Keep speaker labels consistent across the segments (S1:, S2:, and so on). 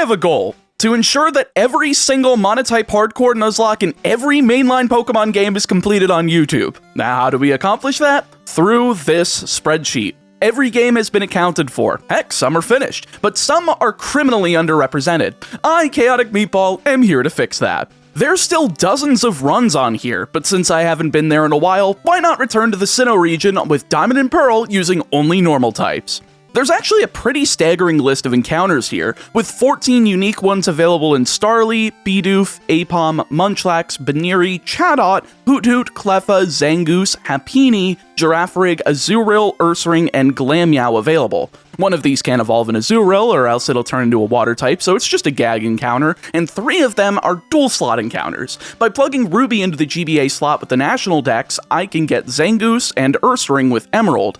S1: have a goal: to ensure that every single monotype hardcore Nuzlocke in every mainline Pokemon game is completed on YouTube. Now, how do we accomplish that? Through this spreadsheet. Every game has been accounted for. Heck, some are finished, but some are criminally underrepresented. I, ChaoticMeatball, am here to fix that. There's still dozens of runs on here, but since I haven't been there in a while, why not return to the Sinnoh region with Diamond and Pearl using only normal types? There's actually a pretty staggering list of encounters here, with 14 unique ones available in Starly, Bidoof, Aipom, Munchlax, Baniri, Chatot, Hoothoot, Cleffa, Zangoose, Happiny, Girafarig, Azurill, Ursaring, and Glammeow available. One of these can evolve in Azurill, or else it'll turn into a water type, so it's just a gag encounter, and 3 of them are dual slot encounters. By plugging Ruby into the GBA slot with the National Dex, I can get Zangoose and Ursaring with Emerald.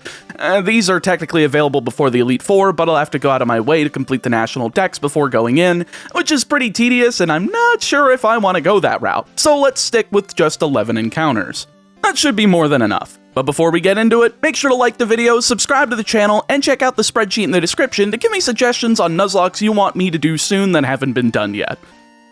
S1: These are technically available before the Elite Four, but I'll have to go out of my way to complete the National Dex before going in, which is pretty tedious, and I'm not sure if I want to go that route. So let's stick with just 11 encounters. That should be more than enough. But before we get into it, make sure to like the video, subscribe to the channel, and check out the spreadsheet in the description to give me suggestions on Nuzlockes you want me to do soon that haven't been done yet.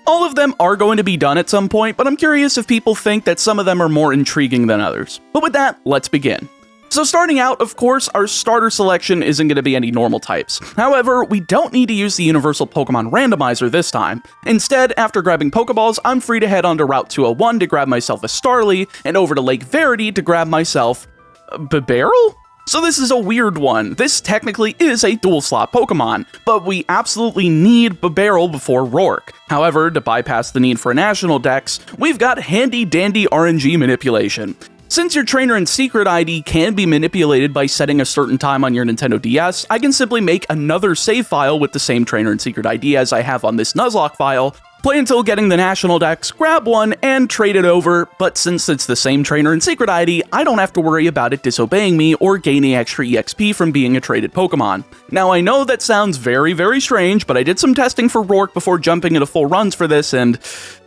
S1: All of them are going to be done at some point, but I'm curious if people think that some of them are more intriguing than others. But with that, let's begin. So starting out, of course, our starter selection isn't going to be any normal types. However, we don't need to use the Universal Pokemon Randomizer this time. Instead, after grabbing Pokeballs, I'm free to head onto Route 201 to grab myself a Starly, and over to Lake Verity to grab myself Bibarel? So this is a weird one. This technically is a dual slot Pokemon, but we absolutely need Bibarel before Rourke. However, to bypass the need for a National Dex, we've got handy dandy RNG manipulation. Since your trainer and secret ID can be manipulated by setting a certain time on your Nintendo DS, I can simply make another save file with the same trainer and secret ID as I have on this Nuzlocke file, play until getting the National Dex, grab one, and trade it over, but since it's the same trainer and secret ID, I don't have to worry about it disobeying me or gaining extra EXP from being a traded Pokemon. Now I know that sounds very, very strange, but I did some testing for Rourke before jumping into full runs for this, and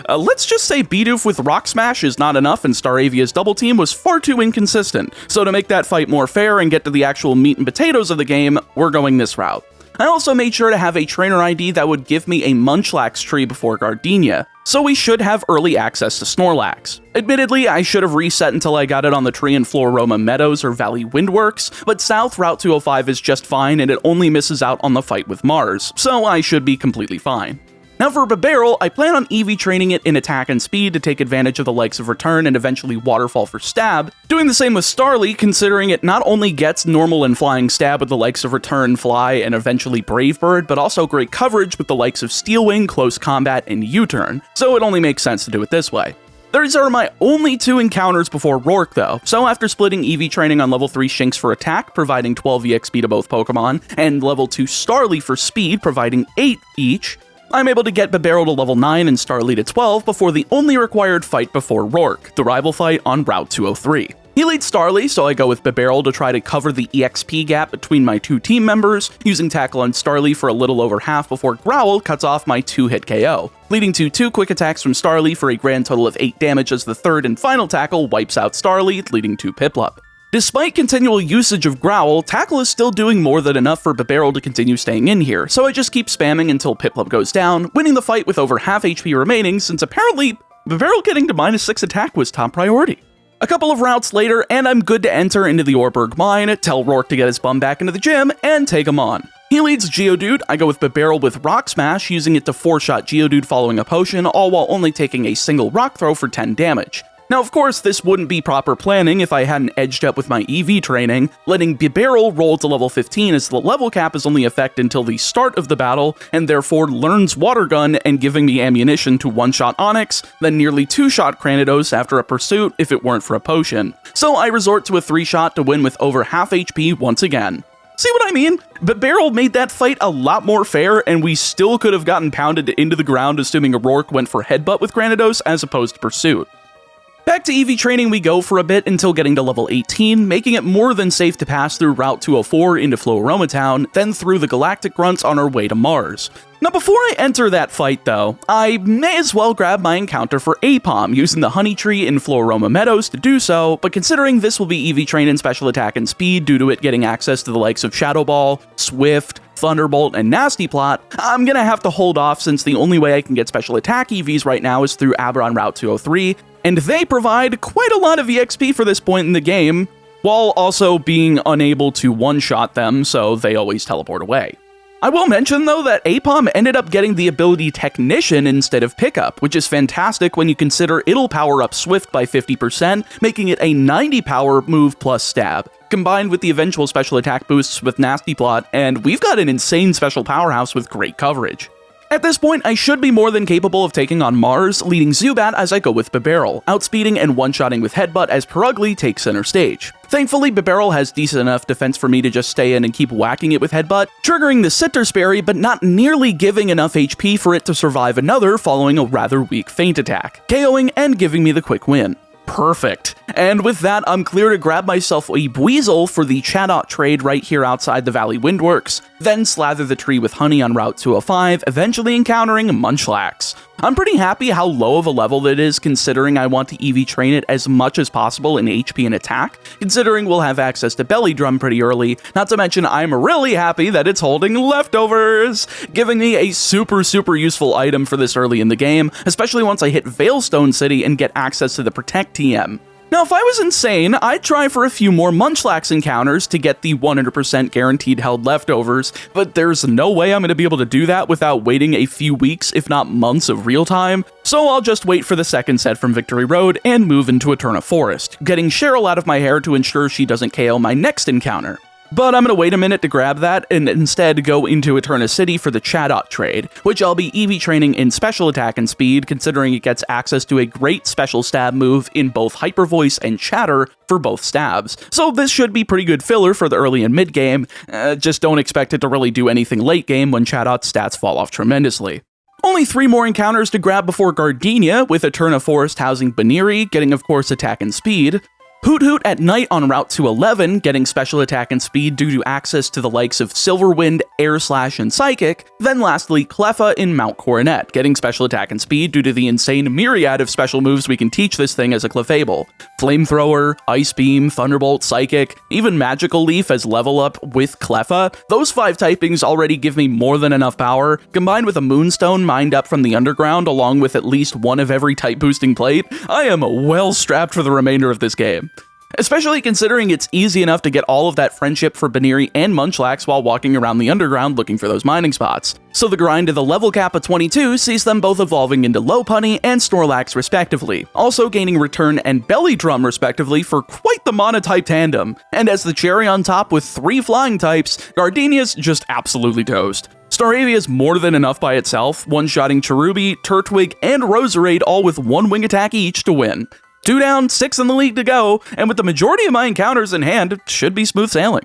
S1: let's just say Bidoof with Rock Smash is not enough and Staravia's double team was far too inconsistent, so to make that fight more fair and get to the actual meat and potatoes of the game, we're going this route. I also made sure to have a trainer ID that would give me a Munchlax tree before Gardenia, so we should have early access to Snorlax. Admittedly, I should have reset until I got it on the tree in Floroma Meadows or Valley Windworks, but South Route 205 is just fine and it only misses out on the fight with Mars, so I should be completely fine. Now for Bibarel, I plan on EV training it in attack and speed to take advantage of the likes of Return and eventually Waterfall for stab, doing the same with Starly considering it not only gets normal and flying stab with the likes of Return, Fly, and eventually Brave Bird, but also great coverage with the likes of Steel Wing, Close Combat, and U-Turn, so it only makes sense to do it this way. These are my only 2 encounters before Rourke though, so after splitting EV training on level 3 Shinx for attack, providing 12 EXP to both Pokemon, and level 2 Starly for speed, providing 8 each, I'm able to get Bibarel to level 9 and Starly to 12 before the only required fight before Rourke, the rival fight on Route 203. He leads Starly, so I go with Bibarel to try to cover the EXP gap between my 2 team members, using Tackle on Starly for a little over half before Growl cuts off my 2-hit KO, leading to 2 quick attacks from Starly for a grand total of 8 damage as the third and final tackle wipes out Starly, leading to Piplup. Despite continual usage of Growl, Tackle is still doing more than enough for Bibarel to continue staying in here, so I just keep spamming until Piplup goes down, winning the fight with over half HP remaining since apparently Bibarel getting to -6 attack was top priority. A couple of routes later, and I'm good to enter into the Orberg Mine, tell Rourke to get his bum back into the gym, and take him on. He leads Geodude, I go with Bibarel with Rock Smash, using it to 4-shot Geodude following a potion, all while only taking a single Rock Throw for 10 damage. Now, of course, this wouldn't be proper planning if I hadn't edged up with my EV training, letting Bibarel roll to level 15 as the level cap is only effect until the start of the battle, and therefore learns Water Gun and giving me ammunition to 1-shot Onix, then nearly 2-shot Cranidos after a pursuit if it weren't for a potion. So I resort to a 3-shot to win with over half HP once again. See what I mean? Bibarel made that fight a lot more fair, and we still could have gotten pounded into the ground assuming a Rourke went for Headbutt with Granados as opposed to Pursuit. Back to EV training we go for a bit until getting to level 18, making it more than safe to pass through Route 204 into Floaroma Town, then through the Galactic Grunts on our way to Mars. Now before I enter that fight though, I may as well grab my encounter for Apom, using the Honey Tree in Floroma Meadows to do so, but considering this will be EV Train in Special Attack and Speed due to it getting access to the likes of Shadow Ball, Swift, Thunderbolt, and Nasty Plot, I'm gonna have to hold off since the only way I can get Special Attack EVs right now is through Aberon Route 203, and they provide quite a lot of EXP for this point in the game, while also being unable to one-shot them, so they always teleport away. I will mention, though, that Apom ended up getting the ability Technician instead of Pickup, which is fantastic when you consider it'll power up Swift by 50%, making it a 90 power move plus stab, combined with the eventual special attack boosts with Nasty Plot, and we've got an insane special powerhouse with great coverage. At this point, I should be more than capable of taking on Mars, leading Zubat as I go with Bibarel, outspeeding and one-shotting with Headbutt as Perugly takes center stage. Thankfully, Bibarel has decent enough defense for me to just stay in and keep whacking it with Headbutt, triggering the Citrus Berry but not nearly giving enough HP for it to survive another following a rather weak feint attack, KOing and giving me the quick win. Perfect. And with that, I'm clear to grab myself a Buizel for the Chatot trade right here outside the Valley Windworks, then slather the tree with honey on Route 205, eventually encountering Munchlax. I'm pretty happy how low of a level it is considering I want to EV train it as much as possible in HP and attack, considering we'll have access to Belly Drum pretty early, not to mention I'm really happy that it's holding Leftovers, giving me a super useful item for this early in the game, especially once I hit Veilstone City and get access to the Protect TM. Now, if I was insane, I'd try for a few more Munchlax encounters to get the 100% guaranteed held Leftovers, but there's no way I'm going to be able to do that without waiting a few weeks, if not months of real time, so I'll just wait for the second set from Victory Road and move into Eterna Forest, getting Cheryl out of my hair to ensure she doesn't KO my next encounter. But I'm going to wait a minute to grab that and instead go into Eterna City for the Chatot trade, which I'll be EV training in Special Attack and Speed, considering it gets access to a great special stab move in both Hyper Voice and Chatter for both stabs. So this should be pretty good filler for the early and mid game, just don't expect it to really do anything late game when Chatot's stats fall off tremendously. Only 3 more encounters to grab before Gardenia, with Eterna Forest housing Baniri, getting of course Attack and Speed, Hoot Hoot at night on Route 211, getting special attack and speed due to access to the likes of Silverwind, Air Slash, and Psychic, then lastly Cleffa in Mount Coronet, getting special attack and speed due to the insane myriad of special moves we can teach this thing as a Clefable. Flamethrower, Ice Beam, Thunderbolt, Psychic, even Magical Leaf as level up with Cleffa. Those 5 typings already give me more than enough power, combined with a Moonstone mined up from the underground along with at least one of every type boosting plate. I am well strapped for the remainder of this game. Especially considering it's easy enough to get all of that friendship for Baniri and Munchlax while walking around the underground looking for those mining spots. So the grind to the level cap of 22 sees them both evolving into Lopunny and Snorlax respectively, also gaining Return and Belly Drum respectively for quite the monotype tandem. And as the cherry on top with 3 flying types, Gardenia's just absolutely toast. Staravia's more than enough by itself, one-shotting Cherubi, Turtwig, and Roserade all with 1 wing attack each to win. 2 down, 6 in the league to go, and with the majority of my encounters in hand, it should be smooth sailing.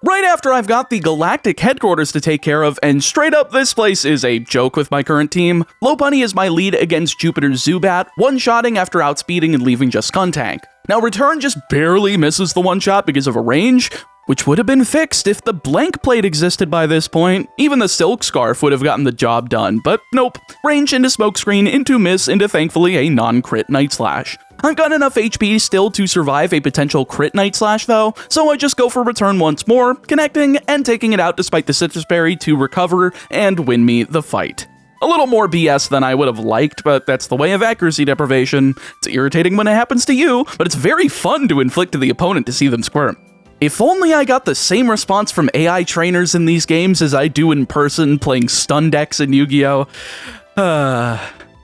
S1: Right after I've got the Galactic headquarters to take care of, and straight up this place is a joke with my current team, Lopunny is my lead against Jupiter's Zubat, one-shotting after outspeeding and leaving just Skuntank. Now Return just barely misses the one-shot because of a range, which would have been fixed if the blank plate existed by this point. Even the Silk Scarf would have gotten the job done, but nope. Range into Smokescreen, into Miss, into thankfully a non-crit Night Slash. I've got enough HP still to survive a potential crit Night Slash though, so I just go for Return once more, connecting and taking it out despite the Citrus Berry to recover and win me the fight. A little more BS than I would have liked, but that's the way of accuracy deprivation. It's irritating when it happens to you, but it's very fun to inflict to the opponent to see them squirm. If only I got the same response from AI trainers in these games as I do in person playing stun decks in Yu-Gi-Oh!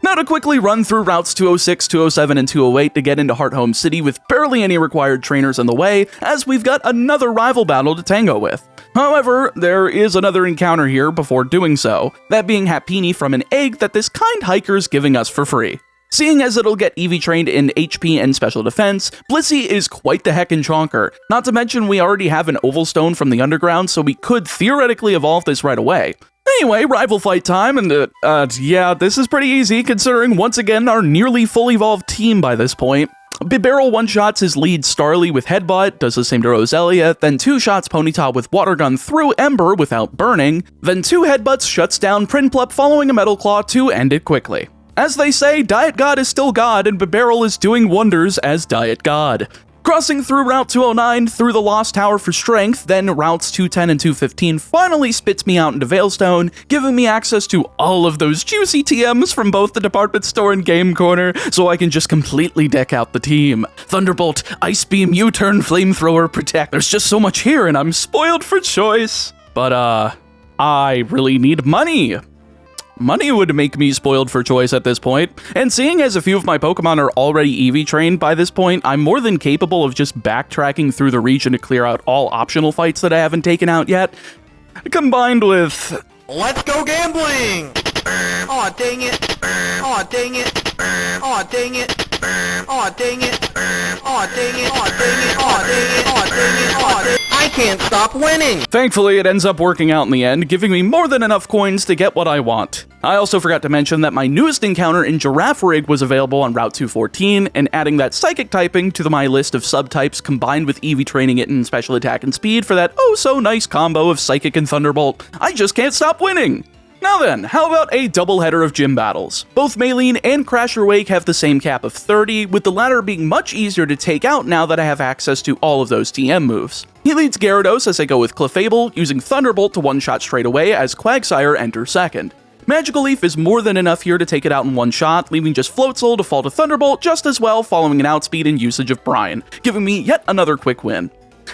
S1: Now to quickly run through routes 206, 207, and 208 to get into Hearthome City with barely any required trainers in the way, as we've got another rival battle to tango with. However, there is another encounter here before doing so, that being Happiny from an egg that this kind hiker's giving us for free. Seeing as it'll get EV trained in HP and special defense, Blissey is quite the heckin' chonker. Not to mention we already have an Oval Stone from the underground, so we could theoretically evolve this right away. Anyway, rival fight time, and yeah, this is pretty easy considering once again our nearly full evolved team by this point. Bibarel one-shots his lead Starly with Headbutt, does the same to Roselia, then 2 shots Ponyta with Water Gun through Ember without burning, then 2 headbutts shuts down Prinplup following a Metal Claw to end it quickly. As they say, Diet God is still God, and Bibarel is doing wonders as Diet God. Crossing through Route 209 through the Lost Tower for strength, then Routes 210 and 215 finally spits me out into Veilstone, giving me access to all of those juicy TMs from both the department store and game corner, so I can just completely deck out the team. Thunderbolt, Ice Beam, U-Turn, Flamethrower, Protect. There's just so much here, and I'm spoiled for choice. But, I really need money. Money would make me spoiled for choice at this point, and seeing as a few of my Pokemon are already EV trained by this point, I'm more than capable of just backtracking through the region to clear out all optional fights that I haven't taken out yet, combined with...
S2: Let's go gambling! Aw, dang it! Aw, dang it! Aw, dang it! Aw, dang it! Aw, dang it! Aw, dang it! Aw, dang it! Aw, dang it! Aw, dang it! I can't stop winning!
S1: Thankfully, it ends up working out in the end, giving me more than enough coins to get what I want. I also forgot to mention that my newest encounter in Giraffe Rig was available on Route 214, and adding that Psychic typing to my list of subtypes combined with EV training it in Special Attack and Speed for that oh-so-nice combo of Psychic and Thunderbolt, I just can't stop winning! Now then, how about a doubleheader of gym battles? Both Maylene and Crasher Wake have the same cap of 30, with the latter being much easier to take out now that I have access to all of those TM moves. He leads Gyarados as I go with Clefable, using Thunderbolt to one-shot straight away as Quagsire enters second. Magical Leaf is more than enough here to take it out in one shot, leaving just Floatzel to fall to Thunderbolt just as well following an outspeed and usage of Brine, giving me yet another quick win.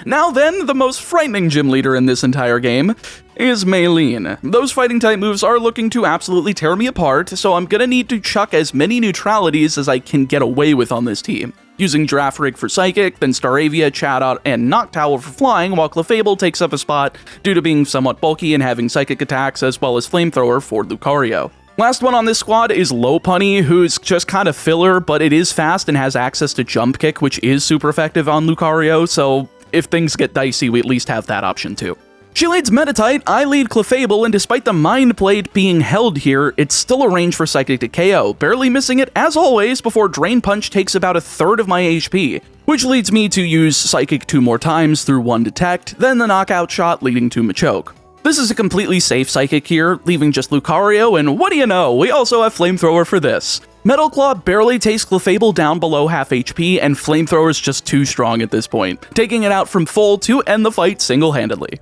S1: Now then, the most frightening gym leader in this entire game is Maylene. Those fighting type moves are looking to absolutely tear me apart, so I'm gonna need to chuck as many neutralities as I can get away with on this team. Using Giraffe Rig for Psychic, then Staravia, Chatot, and Noctowl for Flying, while Clefable takes up a spot due to being somewhat bulky and having Psychic attacks, as well as Flamethrower for Lucario. Last one on this squad is Lopunny, who's just kind of filler, but it is fast and has access to Jump Kick, which is super effective on Lucario, so if things get dicey, we at least have that option too. She leads Meditite, I lead Clefable, and despite the Mind Blade being held here, it's still a range for Psychic to KO, barely missing it as always before Drain Punch takes about a third of my HP, which leads me to use Psychic 2 more times through 1 Detect, then the Knockout Shot leading to Machoke. This is a completely safe Psychic here, leaving just Lucario, and what do you know, we also have Flamethrower for this. Metal Claw barely takes Clefable down below half HP, and Flamethrower is just too strong at this point, taking it out from full to end the fight single-handedly.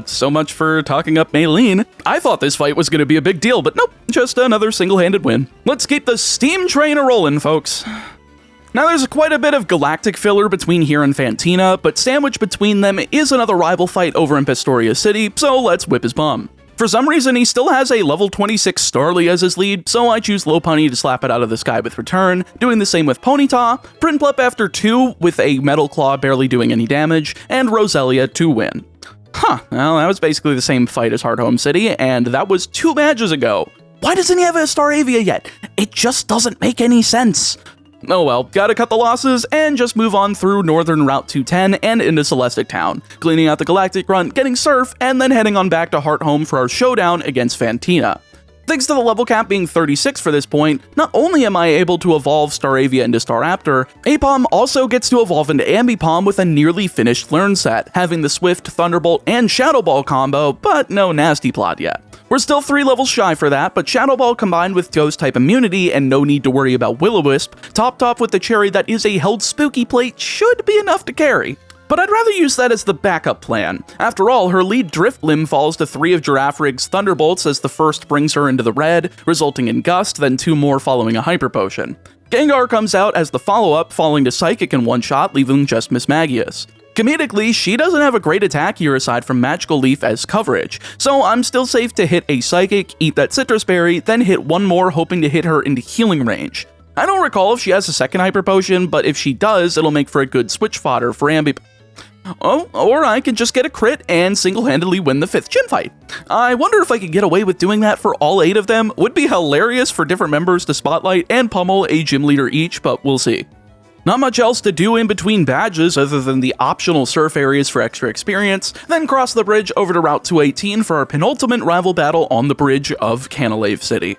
S1: So much for talking up Maylene. I thought this fight was going to be a big deal, but nope, just another single-handed win. Let's keep the steam train a-rolling, folks. Now there's quite a bit of galactic filler between here and Fantina, but sandwiched between them is another rival fight over in Pastoria City, so let's whip his bum. For some reason, he still has a level 26 Starly as his lead, so I choose Lopunny to slap it out of the sky with Return, doing the same with Ponyta, Prinplup after 2 with a Metal Claw barely doing any damage, and Roselia to win. Well, that was basically the same fight as Heart Home City, and that was 2 matches ago. Why doesn't he have a Staravia yet? It just doesn't make any sense. Oh well, gotta cut the losses and just move on through Northern Route 210 and into Celestic Town, cleaning out the Galactic Run, getting Surf, and then heading on back to Heart Home for our showdown against Fantina. Thanks to the level cap being 36 for this point, not only am I able to evolve Staravia into Staraptor, Apom also gets to evolve into Ambipom with a nearly finished learn set, having the Swift, Thunderbolt, and Shadow Ball combo, but no Nasty Plot yet. We're still 3 levels shy for that, but Shadow Ball combined with Ghost-type immunity and no need to worry about Will-O-Wisp, topped off with the cherry that is a held Spooky Plate, should be enough to carry. But I'd rather use that as the backup plan. After all, her lead Drift Limb falls to 3 of Giraffe Rig's Thunderbolts as the first brings her into the red, resulting in Gust, then 2 more following a Hyper Potion. Gengar comes out as the follow-up, falling to Psychic in one shot, leaving just Miss Magius. Comedically, she doesn't have a great attack here aside from Magical Leaf as coverage, so I'm still safe to hit a Psychic, eat that Citrus Berry, then hit 1 more hoping to hit her into healing range. I don't recall if she has a second Hyper Potion, but if she does, it'll make for a good switch fodder for Ambipom. Oh, or I could just get a crit and single-handedly win the 5th gym fight. I wonder if I could get away with doing that for all 8 of them. Would be hilarious for different members to spotlight and pummel a gym leader each, but we'll see. Not much else to do in between badges other than the optional surf areas for extra experience, then cross the bridge over to Route 218 for our penultimate rival battle on the bridge of Canalave City.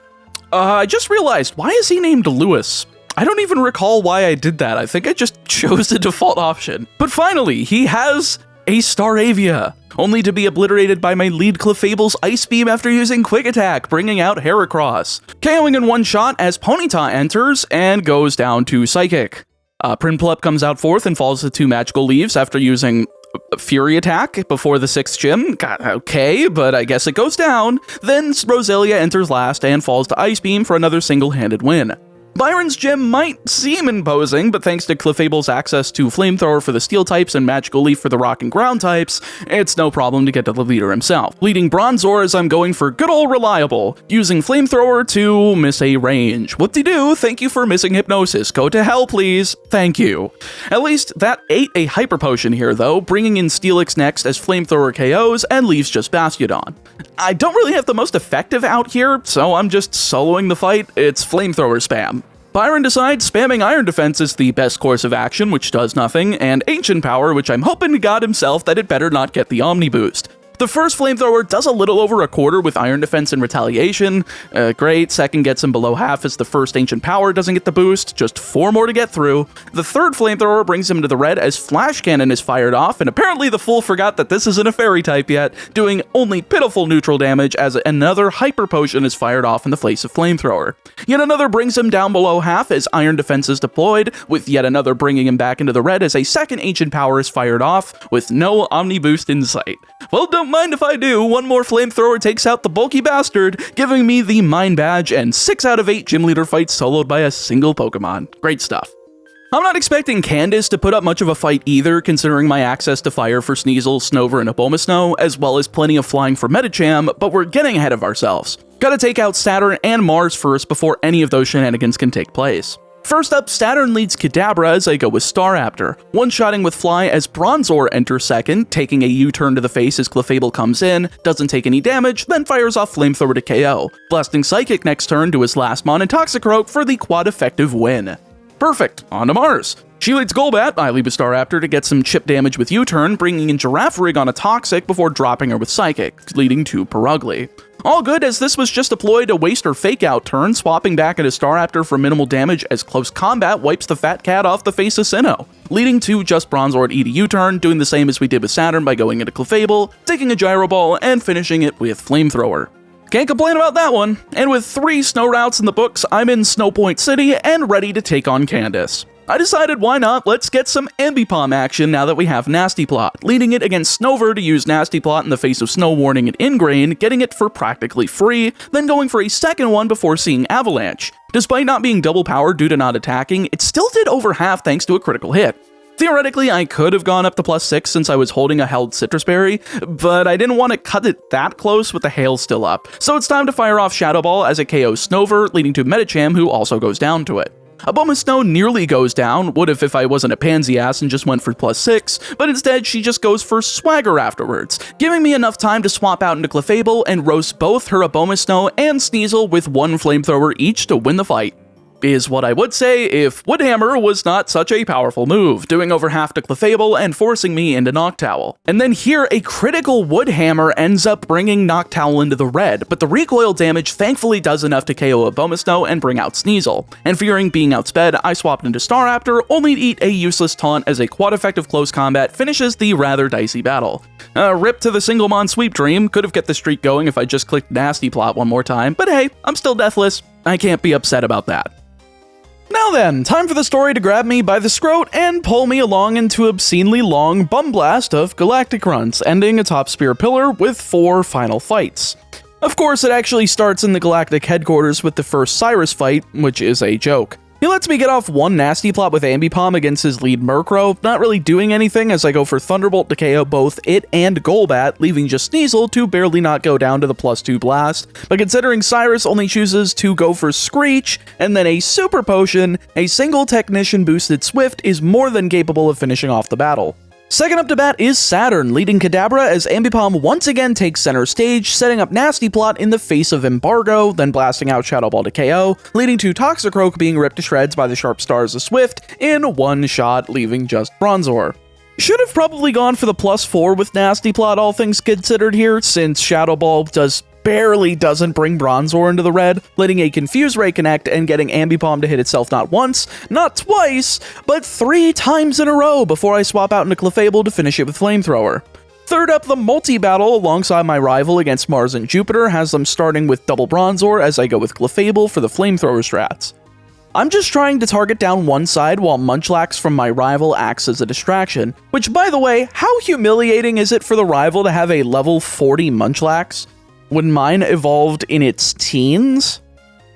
S1: I just realized, why is he named Lewis? I don't even recall why I did that. I think I just chose the default option. But finally, he has a Staravia, only to be obliterated by my lead Clefable's Ice Beam after using Quick Attack, bringing out Heracross. KOing in one shot as Ponyta enters and goes down to Psychic. Prinplup comes out fourth and falls to 2 Magical Leaves after using Fury Attack before the 6th gym. God, okay, but I guess it goes down. Then Roselia enters last and falls to Ice Beam for another single-handed win. Byron's gym might seem imposing, but thanks to Clefable's access to Flamethrower for the Steel types and Magical Leaf for the Rock and Ground types, it's no problem to get to the leader himself. Leading Bronzor as I'm going for good old Reliable, using Flamethrower to miss a range. Whoop-de-doo, thank you for missing Hypnosis. Go to hell, please. Thank you. At least that ate a Hyper Potion here, though, bringing in Steelix next as Flamethrower KOs and leaves just Bastiodon. I don't really have the most effective out here, so I'm just soloing the fight. It's Flamethrower spam. Byron decides spamming Iron Defense is the best course of action, which does nothing, and Ancient Power, which I'm hoping to God himself that it better not get the Omni Boost. The first Flamethrower does a little over a quarter with Iron Defense and Retaliation. Great. Second gets him below half as the first Ancient Power doesn't get the boost. Just 4 more to get through. The third Flamethrower brings him to the red as Flash Cannon is fired off, and apparently the fool forgot that this isn't a Fairy type yet, doing only pitiful neutral damage as another Hyper Potion is fired off in the face of Flamethrower. Yet another brings him down below half as Iron Defense is deployed, with yet another bringing him back into the red as a second Ancient Power is fired off, with no Omni Boost in sight. Well, don't mind if I do, one more Flamethrower takes out the bulky bastard, giving me the Mine Badge and 6 out of 8 Gym Leader fights soloed by a single Pokemon. Great stuff. I'm not expecting Candace to put up much of a fight either, considering my access to fire for Sneasel, Snover, and Abomasnow, as well as plenty of flying for Medicham, but we're getting ahead of ourselves. Gotta take out Saturn and Mars first before any of those shenanigans can take place. First up, Saturn leads Kadabra as I go with Staraptor, one-shotting with Fly as Bronzor enters second, taking a U-turn to the face as Clefable comes in, doesn't take any damage, then fires off Flamethrower to KO, blasting Psychic next turn to his last Mon and Toxicroak for the quad-effective win. Perfect, on to Mars. She leads Golbat, I leave a Staraptor to get some chip damage with U-turn, bringing in Girafarig on a Toxic before dropping her with Psychic, leading to Purugly. All good, as this was just deployed to waste her fake-out turn, swapping back into Staraptor for minimal damage as Close Combat wipes the fat cat off the face of Sinnoh, leading to just Bronzor at EDU turn, doing the same as we did with Saturn by going into Clefable, taking a Gyro Ball, and finishing it with Flamethrower. Can't complain about that one, and with 3 snow routes in the books, I'm in Snowpoint City and ready to take on Candace. I decided why not, let's get some Ambipom action now that we have Nasty Plot, leading it against Snover to use Nasty Plot in the face of Snow Warning and Ingrain, getting it for practically free, then going for a second one before seeing Avalanche. Despite not being double powered due to not attacking, it still did over half thanks to a critical hit. Theoretically, I could have gone up to +6 since I was holding a held Citrus Berry, but I didn't want to cut it that close with the hail still up, so it's time to fire off Shadow Ball as it KOs Snover, leading to Medicham, who also goes down to it. Abomasnow nearly goes down, would have if I wasn't a pansy ass and just went for +6, but instead she just goes for Swagger afterwards, giving me enough time to swap out into Clefable and roast both her Abomasnow and Sneasel with 1 Flamethrower each to win the fight. Is what I would say if Woodhammer was not such a powerful move, doing over half to Clefable and forcing me into Noctowl. And then here, a critical Woodhammer ends up bringing Noctowl into the red, but the recoil damage thankfully does enough to KO Abomasnow and bring out Sneasel. And fearing being outsped, I swapped into Staraptor, only to eat a useless taunt as a quad-effective close combat finishes the rather dicey battle. Rip to the single Mon sweep dream, could have kept the streak going if I just clicked Nasty Plot one more time, but hey, I'm still deathless. I can't be upset about that. Now then, time for the story to grab me by the scrot and pull me along into obscenely long bum blast of galactic runs, ending atop Spear Pillar with 4 final fights. Of course, it actually starts in the galactic headquarters with the first Cyrus fight, which is a joke. He lets me get off 1 Nasty Plot with Ambipom against his lead Murkrow, not really doing anything as I go for Thunderbolt to KO both it and Golbat, leaving just Sneasel to barely not go down to the +2 blast. But considering Cyrus only chooses to go for Screech, and then a Super Potion, a single Technician boosted Swift is more than capable of finishing off the battle. Second up to bat is Saturn, leading Kadabra as Ambipom once again takes center stage, setting up Nasty Plot in the face of Embargo, then blasting out Shadow Ball to KO, leading to Toxicroak being ripped to shreds by the sharp stars of Swift in 1 shot, leaving just Bronzor. Should have probably gone for the +4 with Nasty Plot, all things considered here, since Shadow Ball does barely doesn't bring Bronzor into the red, letting a Confuse Ray connect and getting Ambipom to hit itself not once, not twice, but 3 times in a row before I swap out into Clefable to finish it with Flamethrower. Third up, the multi-battle alongside my rival against Mars and Jupiter has them starting with double Bronzor as I go with Clefable for the Flamethrower strats. I'm just trying to target down one side while Munchlax from my rival acts as a distraction, which by the way, how humiliating is it for the rival to have a level 40 Munchlax when mine evolved in its teens?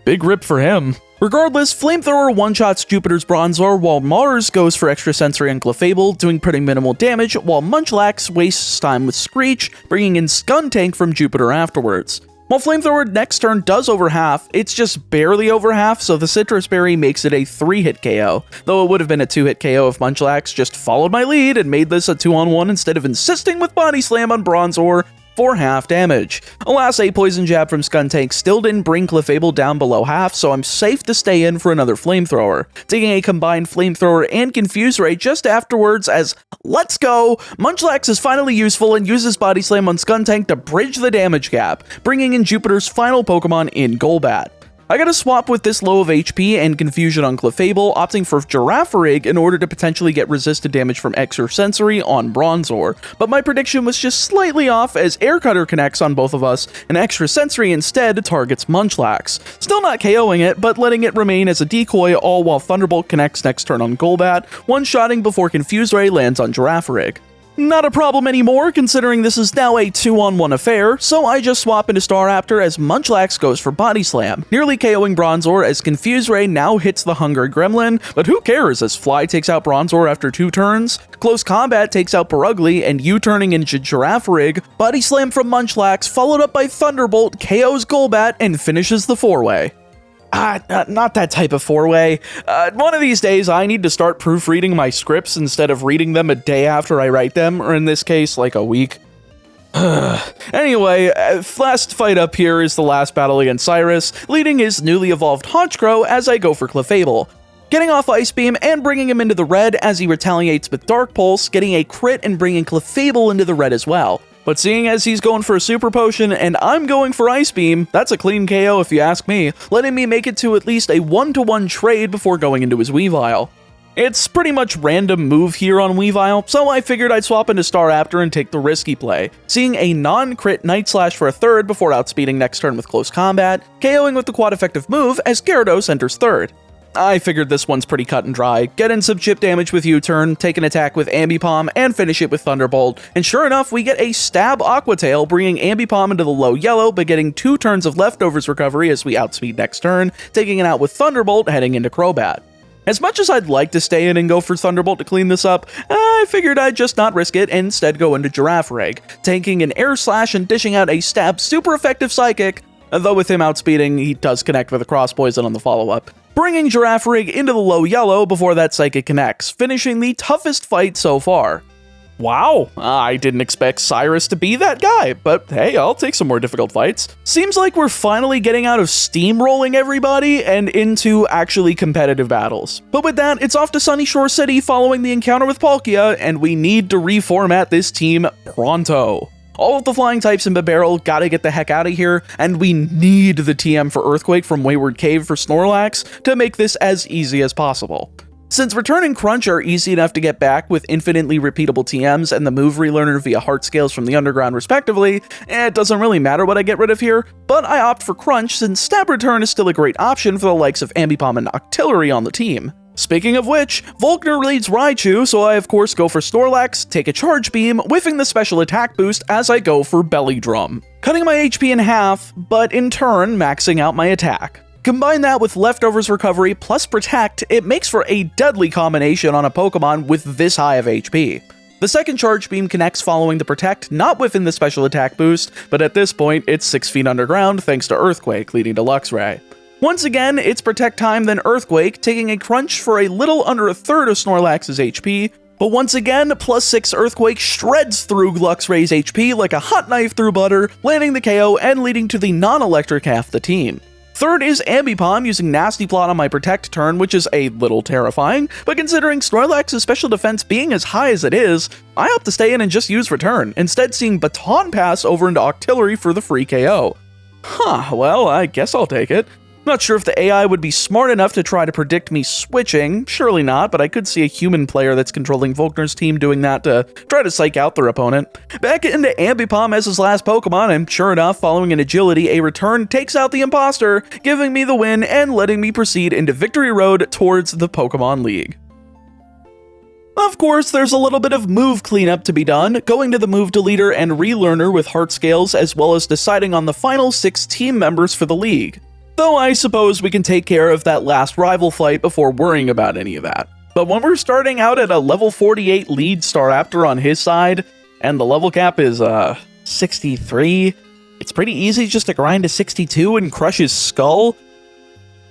S1: Big rip for him. Regardless, Flamethrower one-shots Jupiter's Bronzor while Mars goes for Extra Sensory and Clefable, doing pretty minimal damage, while Munchlax wastes time with Screech, bringing in Skuntank from Jupiter afterwards. While Flamethrower next turn does over half, it's just barely over half, so the Citrus Berry makes it a 3-hit KO, though it would have been a 2-hit KO if Munchlax just followed my lead and made this a 2-on-1 instead of insisting with Body Slam on Bronzor for half damage. Alas, a Poison Jab from Skuntank still didn't bring Clefable down below half, so I'm safe to stay in for another Flamethrower, taking a combined Flamethrower and Confuse Ray just afterwards as, let's go, Munchlax is finally useful and uses Body Slam on Skuntank to bridge the damage gap, bringing in Jupiter's final Pokemon in Golbat. I gotta swap with this low of HP and Confusion on Clefable, opting for Girafarig in order to potentially get resisted damage from Extra Sensory on Bronzor, but my prediction was just slightly off as Air Cutter connects on both of us, and Extra Sensory instead targets Munchlax. Still not KOing it, but letting it remain as a decoy all while Thunderbolt connects next turn on Golbat, one-shotting before Confuse Ray lands on Girafarig. Not a problem anymore, considering this is now a 2-on-1 affair, so I just swap into Staraptor as Munchlax goes for Body Slam, nearly KOing Bronzor as Confuse Ray now hits the Hunger Gremlin, but who cares as Fly takes out Bronzor after 2 turns, Close Combat takes out Barugly, and U-turning into Girafarig, Body Slam from Munchlax followed up by Thunderbolt KOs Golbat and finishes the 4-way. Not that type of 4-way. One of these days, I need to start proofreading my scripts instead of reading them a day after I write them, or in this case, like a week. Anyway, last fight up here is the last battle against Cyrus, leading his newly evolved Honchkrow as I go for Clefable. Getting off Ice Beam and bringing him into the red as he retaliates with Dark Pulse, getting a crit and bringing Clefable into the red as well. But seeing as he's going for a Super Potion and I'm going for Ice Beam, that's a clean KO if you ask me, letting me make it to at least a 1-to-1 trade before going into his Weavile. It's pretty much random move here on Weavile, so I figured I'd swap into Staraptor and take the risky play, seeing a non-crit Night Slash for a third before outspeeding next turn with Close Combat, KOing with the quad effective move as Gyarados enters third. I figured this one's pretty cut and dry, get in some chip damage with U-turn, take an attack with Ambipom, and finish it with Thunderbolt, and sure enough, we get a stab Aqua Tail, bringing Ambipom into the low yellow, but getting 2 turns of Leftovers recovery as we outspeed next turn, taking it out with Thunderbolt heading into Crobat. As much as I'd like to stay in and go for Thunderbolt to clean this up, I figured I'd just not risk it and instead go into Girafarig, tanking an Air Slash and dishing out a stab super effective Psychic, though with him outspeeding, he does connect with a Cross Poison on the follow-up, bringing Girafarig into the low yellow before that Psychic connects, finishing the toughest fight so far. Wow, I didn't expect Cyrus to be that guy, but hey, I'll take some more difficult fights. Seems like we're finally getting out of steamrolling everybody and into actually competitive battles. But with that, it's off to Sunny Shore City following the encounter with Palkia, and we need to reformat this team pronto. All of the flying types in Bibarel gotta get the heck out of here, and we need the TM for Earthquake from Wayward Cave for Snorlax to make this as easy as possible. Since Return and Crunch are easy enough to get back with infinitely repeatable TMs and the move relearner via Heart Scales from the Underground respectively, it doesn't really matter what I get rid of here, but I opt for Crunch since Stab Return is still a great option for the likes of Ambipom and Octillery on the team. Speaking of which, Volkner leads Raichu, so I of course go for Snorlax, take a Charge Beam, whiffing the special attack boost as I go for Belly Drum, cutting my HP in half, but in turn maxing out my attack. Combine that with Leftovers recovery plus Protect, it makes for a deadly combination on a Pokemon with this high of HP. The second Charge Beam connects following the Protect, not within the special attack boost, but at this point it's 6 feet underground thanks to Earthquake, leading to Luxray. Once again, it's Protect time then Earthquake, taking a crunch for a little under a third of Snorlax's HP, but once again, +6 Earthquake shreds through Luxray's HP like a hot knife through butter, landing the KO and leading to the non-electric half of the team. Third is Ambipom using Nasty Plot on my Protect turn, which is a little terrifying, but considering Snorlax's special defense being as high as it is, I opt to stay in and just use Return, instead seeing Baton Pass over into Octillery for the free KO. Huh, well, I guess I'll take it. Not sure if the AI would be smart enough to try to predict me switching. Surely not, but I could see a human player that's controlling Volkner's team doing that to try to psych out their opponent. Back into Ambipom as his last Pokemon, and sure enough, following an agility, a return takes out the imposter, giving me the win and letting me proceed into Victory Road towards the Pokemon League. Of course, there's a little bit of move cleanup to be done, going to the move deleter and relearner with heart scales, as well as deciding on the final 6 team members for the league. Though I suppose we can take care of that last rival fight before worrying about any of that. But when we're starting out at a level 48 lead Staraptor on his side, and the level cap is 63, it's pretty easy just to grind to 62 and crush his skull.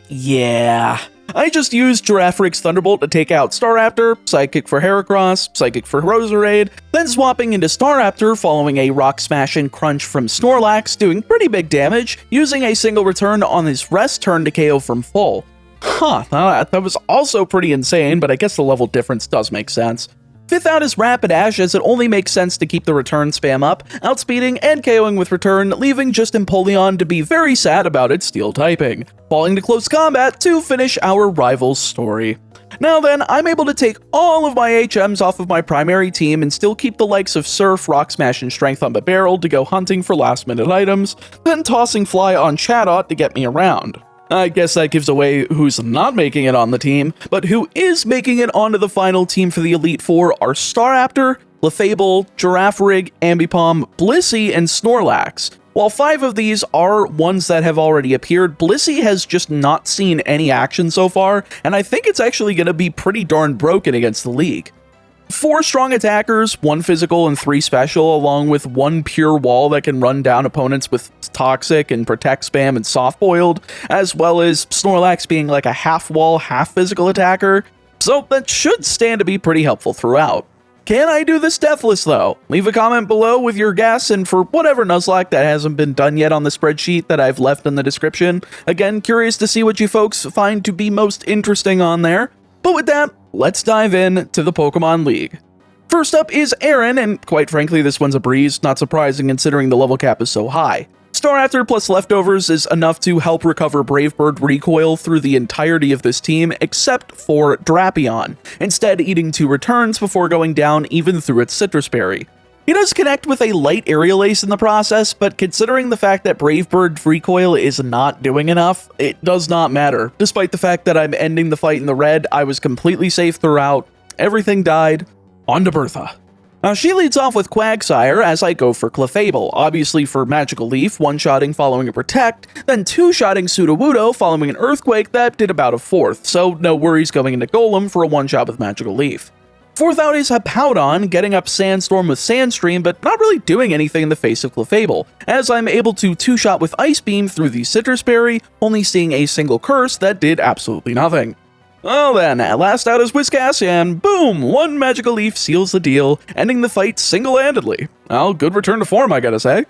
S1: Yeah. I just used Giraffrig's Thunderbolt to take out Staraptor, Psychic for Heracross, Psychic for Roserade, then swapping into Staraptor following a Rock Smash and Crunch from Snorlax, doing pretty big damage, using a single return on his rest turn to KO from full. Huh, that was also pretty insane, but I guess the level difference does make sense. Fifth out is Rapidash, as it only makes sense to keep the return spam up, outspeeding and KOing with return, leaving just Empoleon to be very sad about its steel typing, falling to close combat to finish our rival's story. Now then, I'm able to take all of my HMs off of my primary team and still keep the likes of Surf, Rock Smash, and Strength on the barrel to go hunting for last minute items, then tossing Fly on Chatot to get me around. I guess that gives away who's not making it on the team, but who is making it onto the final team for the Elite Four are Staraptor, Clefable, Giraffrig, Ambipom, Blissey, and Snorlax. While 5 of these are ones that have already appeared, Blissey has just not seen any action so far, and I think it's actually going to be pretty darn broken against the league. 4 strong attackers, 1 physical, and 3 special, along with 1 pure wall that can run down opponents with Toxic and Protect Spam and Soft Boiled, as well as Snorlax being like a half wall, half physical attacker, so that should stand to be pretty helpful throughout. Can I do this deathless though? Leave a comment below with your guess, and for whatever Nuzlocke that hasn't been done yet on the spreadsheet that I've left in the description. Again, curious to see what you folks find to be most interesting on there. But with that, let's dive in to the Pokemon League. First up is Aaron, and quite frankly this one's a breeze, not surprising considering the level cap is so high. Staraptor plus Leftovers is enough to help recover Brave Bird recoil through the entirety of this team, except for Drapion, instead eating 2 returns before going down even through its Citrus Berry. He does connect with a light Aerial Ace in the process, but considering the fact that Brave Bird recoil is not doing enough, it does not matter. Despite the fact that I'm ending the fight in the red, I was completely safe throughout, everything died, on to Bertha. Now she leads off with Quagsire as I go for Clefable, obviously for Magical Leaf, 1-shotting following a Protect, then 2-shotting Sudowoodo following an Earthquake that did about a 4th, so no worries going into Golem for a 1-shot with Magical Leaf. 4th out is Hippowdon, getting up Sandstorm with Sandstream, but not really doing anything in the face of Clefable, as I'm able to 2-shot with Ice Beam through the Citrus Berry, only seeing a single curse that did absolutely nothing. Well then, last out is Whiscash, and boom, 1 Magical Leaf seals the deal, ending the fight single-handedly. Well, good return to form, I gotta say.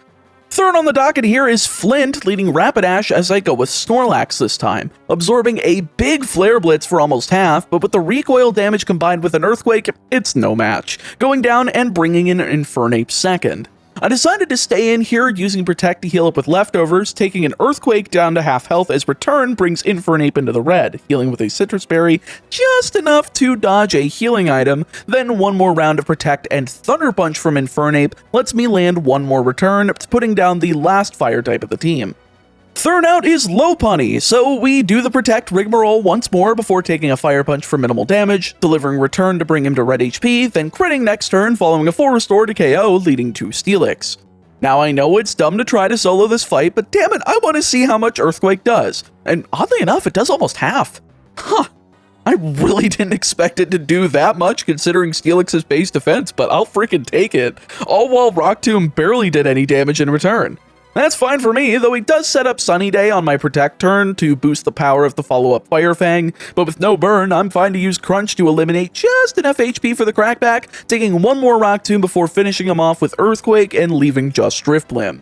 S1: Third on the docket here is Flint, leading Rapidash as I go with Snorlax this time, absorbing a big Flare Blitz for almost half, but with the recoil damage combined with an Earthquake, it's no match, going down and bringing in an Infernape second. I decided to stay in here using Protect to heal up with Leftovers, taking an Earthquake down to half health as return brings Infernape into the red, healing with a Citrus Berry, just enough to dodge a healing item, then 1 more round of Protect and Thunder Punch from Infernape lets me land 1 more return, putting down the last fire type of the team. Third out is Lopunny, so we do the Protect rigmarole once more before taking a Fire Punch for minimal damage, delivering return to bring him to red HP, then critting next turn following a full restore to KO, leading to Steelix. Now I know it's dumb to try to solo this fight, but damn it, I want to see how much Earthquake does, and oddly enough, it does almost half. Huh. I really didn't expect it to do that much considering Steelix's base defense, but I'll freaking take it, all while Rock Tomb barely did any damage in return. That's fine for me, though he does set up Sunny Day on my Protect turn to boost the power of the follow-up Fire Fang, but with no burn, I'm fine to use Crunch to eliminate just enough HP for the Crackback, taking 1 more Rock Tomb before finishing him off with Earthquake and leaving just Drifblim.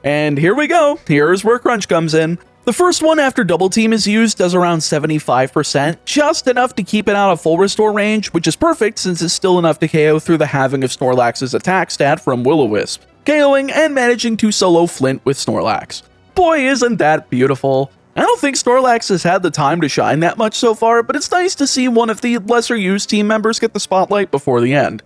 S1: And here we go, here's where Crunch comes in. The first one after Double Team is used does around 75%, just enough to keep it out of full restore range, which is perfect since it's still enough to KO through the halving of Snorlax's attack stat from Will-O-Wisp, KOing and managing to solo Flint with Snorlax. Boy, isn't that beautiful. I don't think Snorlax has had the time to shine that much so far, but it's nice to see one of the lesser used team members get the spotlight before the end.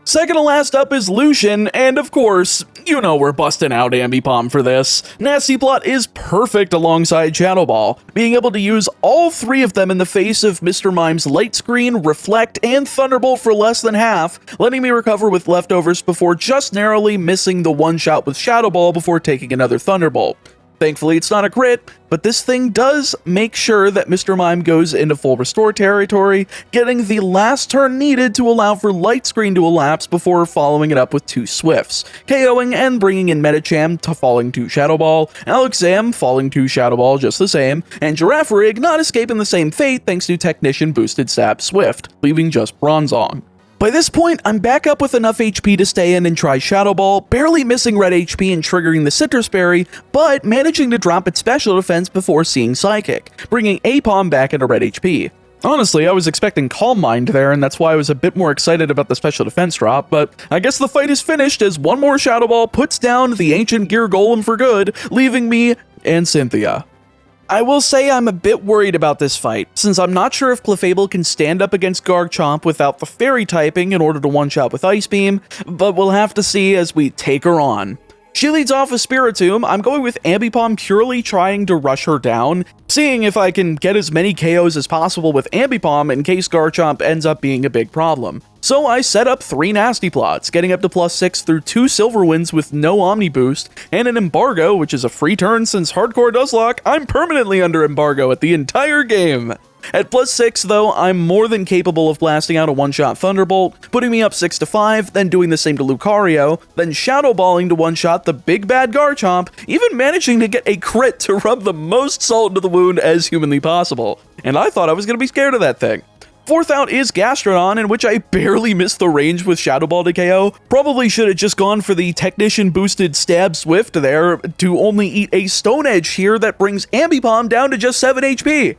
S1: Second to last up is Lucian, and of course, you know we're busting out Ambipom for this. Nasty Plot is perfect alongside Shadow Ball, being able to use all three of them in the face of Mr. Mime's Light Screen, Reflect, and Thunderbolt for less than half, letting me recover with leftovers before just narrowly missing the one shot with Shadow Ball before taking another Thunderbolt. Thankfully, it's not a crit, but this thing does make sure that Mr. Mime goes into full restore territory, getting the last turn needed to allow for Light Screen to elapse before following it up with two Swifts, KOing and bringing in Medicham to falling to Shadow Ball, Alakazam falling to Shadow Ball just the same, and Girafarig not escaping the same fate thanks to Technician boosted Stab Swift, leaving just Bronzong. By this point, I'm back up with enough HP to stay in and try Shadow Ball, barely missing red HP and triggering the Citrus Berry, but managing to drop its special defense before seeing Psychic, bringing Apom back into red HP. Honestly, I was expecting Calm Mind there, and that's why I was a bit more excited about the special defense drop, but I guess the fight is finished as one more Shadow Ball puts down the Ancient Gear Golem for good, leaving me and Cynthia. I will say I'm a bit worried about this fight, since I'm not sure if Clefable can stand up against Garchomp without the Fairy typing in order to one-shot with Ice Beam, but we'll have to see as we take her on. She leads off with Spiritomb. I'm going with Ambipom purely trying to rush her down, seeing if I can get as many KOs as possible with Ambipom in case Garchomp ends up being a big problem. So I set up 3 Nasty Plots, getting up to +6 through 2 Silver Winds with no Omni Boost, and an Embargo, which is a free turn since Hardcore Nuzlocke, I'm permanently under Embargo at the entire game. At +6 though, I'm more than capable of blasting out a one-shot Thunderbolt, putting me up 6 to 5, then doing the same to Lucario, then Shadow Balling to one-shot the big bad Garchomp, even managing to get a crit to rub the most salt into the wound as humanly possible. And I thought I was going to be scared of that thing. Fourth out is Gastrodon, in which I barely missed the range with Shadow Ball to KO. Probably should have just gone for the Technician boosted Stab Swift there to only eat a Stone Edge here that brings Ambipom down to just 7 HP.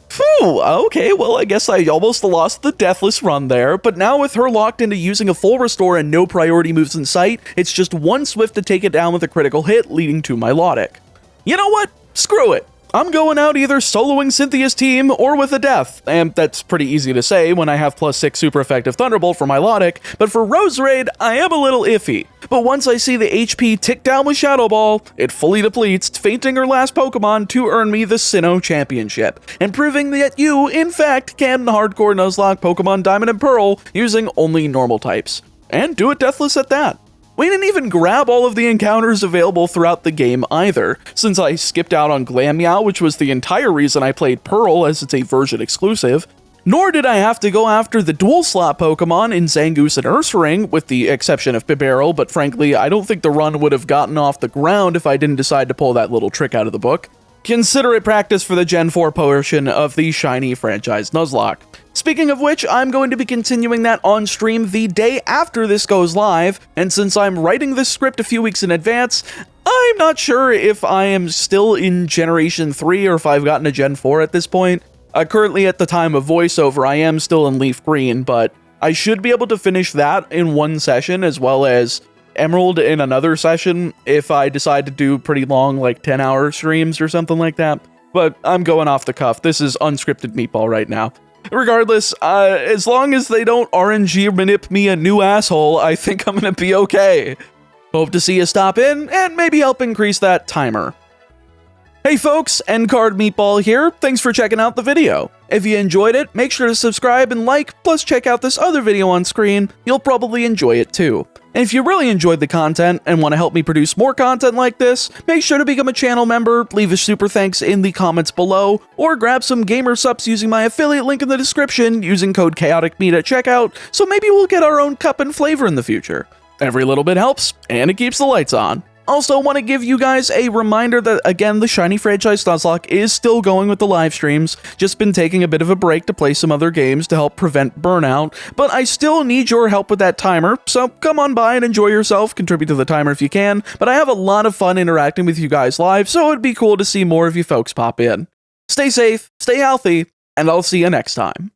S1: Phew, okay, well I guess I almost lost the Deathless run there, but now with her locked into using a full restore and no priority moves in sight, it's just one Swift to take it down with a critical hit, leading to Milotic. You know what? Screw it. I'm going out either soloing Cynthia's team or with a death, and that's pretty easy to say when I have +6 super effective Thunderbolt for Milotic, but for Roserade, I am a little iffy. But once I see the HP tick down with Shadow Ball, it fully depletes, fainting her last Pokemon to earn me the Sinnoh Championship, and proving that you, in fact, can hardcore Nuzlocke Pokemon Diamond and Pearl using only normal types. And do it deathless at that. We didn't even grab all of the encounters available throughout the game either, since I skipped out on Glameow, which was the entire reason I played Pearl as it's a version exclusive. Nor did I have to go after the dual slot Pokemon in Zangoose and Ursaring, with the exception of Bibarel, but frankly, I don't think the run would have gotten off the ground if I didn't decide to pull that little trick out of the book. Consider it practice for the Gen 4 portion of the shiny franchise Nuzlocke. Speaking of which, I'm going to be continuing that on stream the day after this goes live, and since I'm writing this script a few weeks in advance, I'm not sure if I am still in Generation 3 or if I've gotten a Gen 4 at this point. Currently at the time of voiceover, I am still in Leaf Green, but I should be able to finish that in one session as well as Emerald in another session if I decide to do pretty long, like 10-hour streams or something like that. But I'm going off the cuff. This is unscripted Meatball right now. Regardless, as long as they don't RNG manip me a new asshole, I think I'm gonna be okay. Hope to see you stop in and maybe help increase that timer. Hey folks, Endcard Meatball here. Thanks for checking out the video. If you enjoyed it, make sure to subscribe and like, plus check out this other video on screen. You'll probably enjoy it too. And if you really enjoyed the content and want to help me produce more content like this, make sure to become a channel member, leave a super thanks in the comments below, or grab some gamer subs using my affiliate link in the description using code ChaoticMeat at checkout, so maybe we'll get our own cup and flavor in the future. Every little bit helps, and it keeps the lights on. Also, want to give you guys a reminder that, again, the Shiny Franchise Nuzlocke is still going with the live streams. Just been taking a bit of a break to play some other games to help prevent burnout, but I still need your help with that timer, so come on by and enjoy yourself, contribute to the timer if you can, but I have a lot of fun interacting with you guys live, so it'd be cool to see more of you folks pop in. Stay safe, stay healthy, and I'll see you next time.